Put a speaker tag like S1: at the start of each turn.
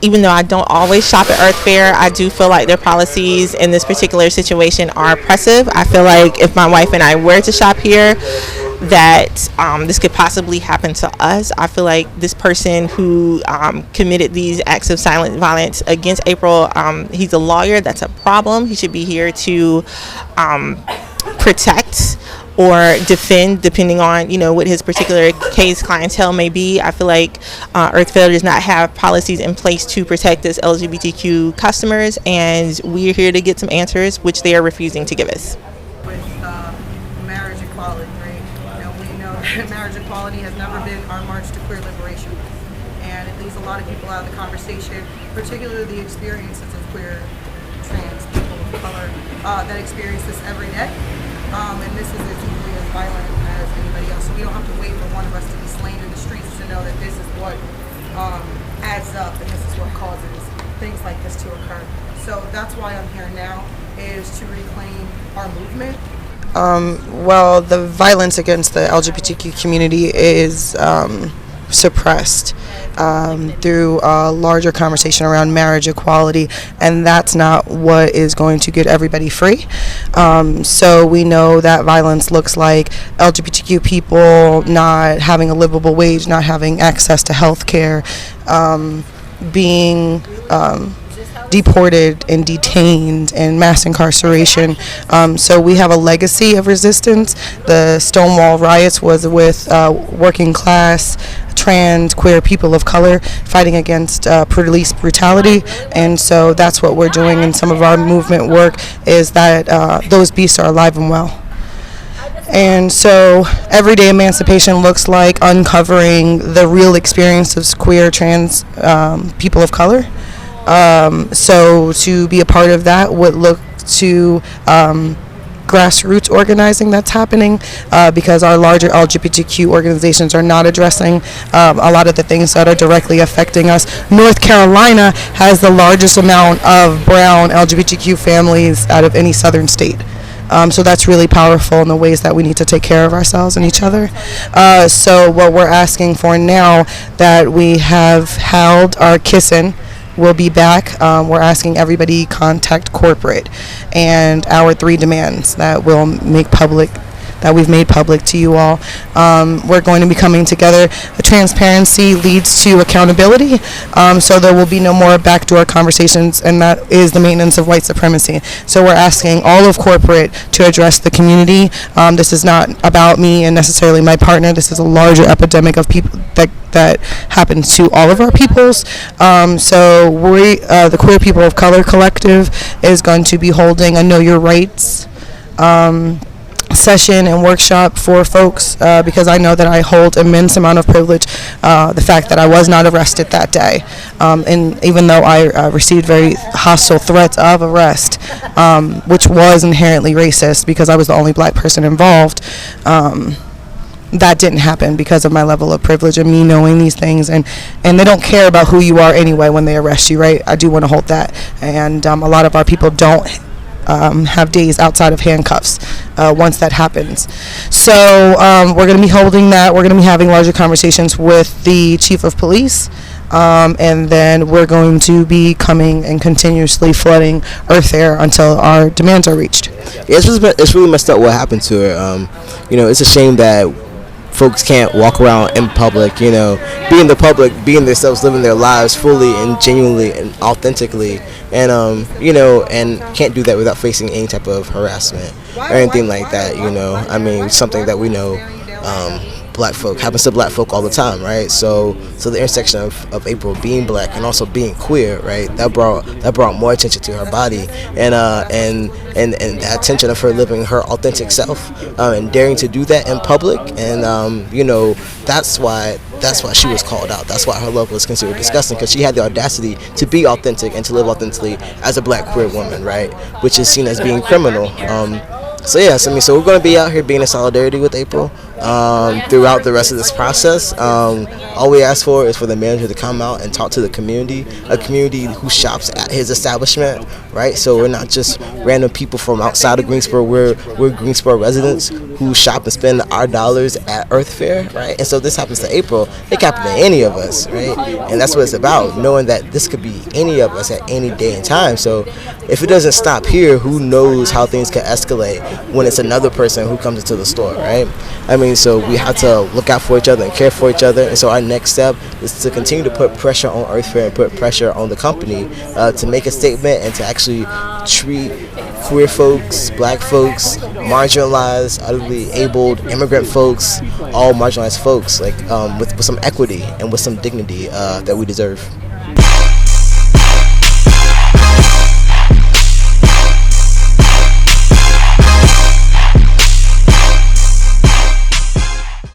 S1: even though I don't always shop at EarthFare, I do feel like their policies in this particular situation are oppressive. I feel like if my wife and I were to shop here, that this could possibly happen to us. I feel like this person who committed these acts of silent violence against April, he's a lawyer. That's a problem. He should be here to protect or defend, depending on, you know, what his particular case clientele may be. I feel like EarthFare does not have policies in place to protect us LGBTQ customers, and we're here to get some answers, which they are refusing to give us.
S2: With marriage equality, right? You know, we know that marriage equality has never been our march to queer liberation, and it leaves a lot of people out of the conversation, particularly the experiences of queer, trans people of color that experience this every day. And this is as equally as violent as anybody else. So we don't have to wait for one of us to be slain in the streets to know that this is what adds up and this is what causes things like this to occur. So that's why I'm here now, is to reclaim our movement.
S3: Well, the violence against the LGBTQ community is suppressed through a larger conversation around marriage equality, and that's not what is going to get everybody free. So we know that violence looks like LGBTQ people not having a livable wage, not having access to health care, being deported and detained and mass incarceration. So we have a legacy of resistance. The Stonewall riots was with working class, trans, queer people of color fighting against police brutality, and so that's what we're doing in some of our movement work, is that those beasts are alive and well. And so everyday emancipation looks like uncovering the real experiences of queer, trans people of color. So to be a part of that would look to grassroots organizing that's happening, because our larger LGBTQ organizations are not addressing a lot of the things that are directly affecting us. North Carolina has the largest amount of brown LGBTQ families out of any southern state. So that's really powerful in the ways that we need to take care of ourselves and each other. So what we're asking for now, that we have held our kissing, we'll be back. We're asking everybody contact corporate, and our 3 demands that we'll make public, that we've made public to you all. We're going to be coming together. Transparency leads to accountability, so there will be no more backdoor conversations, and that is the maintenance of white supremacy. So we're asking all of corporate to address the community. This is not about me and necessarily my partner. This is a larger epidemic of people that happens to all of our peoples. So we, the Queer People of Color Collective, is going to be holding a Know Your Rights session and workshop for folks, because I know that I hold immense amount of privilege, the fact that I was not arrested that day, and even though I received very hostile threats of arrest, which was inherently racist because I was the only black person involved, that didn't happen because of my level of privilege and me knowing these things, and they don't care about who you are anyway when they arrest you, right? I do want to hold that, and a lot of our people don't have days outside of handcuffs once that happens. So we're going to be holding that. We're going to be having larger conversations with the chief of police, and then we're going to be coming and continuously flooding EarthFare until our demands are reached.
S4: Yeah, it's really messed up what happened to her. You know, it's a shame that folks can't walk around in public, you know, be in the public, being themselves, living their lives fully and genuinely and authentically, and you know, and can't do that without facing any type of harassment or anything like that, you know. I mean, something that we know black folk happens to black folk all the time, right? So the intersection of April being black and also being queer, right, that brought more attention to her body, and the attention of her living her authentic self, and daring to do that in public, and you know, that's why she was called out. That's why her love was considered disgusting, because she had the audacity to be authentic and to live authentically as a black queer woman, right, which is seen as being criminal. So yes, I mean, so we're going to be out here being in solidarity with April throughout the rest of this process. All we ask for is for the manager to come out and talk to the community, a community who shops at his establishment, right? So we're not just random people from outside of Greensboro. We're Greensboro residents who shop and spend our dollars at Earth Fair, right? And so this happens to April, it can happen to any of us, right? And that's what it's about, knowing that this could be any of us at any day and time. So if it doesn't stop here, who knows how things can escalate when it's another person who comes into the store, right? I mean, so we have to look out for each other and care for each other. And so our next step is to continue to put pressure on Earth Fair and put pressure on the company to make a statement and to actually treat queer folks, black folks, marginalized, utterly abled, immigrant folks, all marginalized folks, like with some equity and with some dignity that we deserve.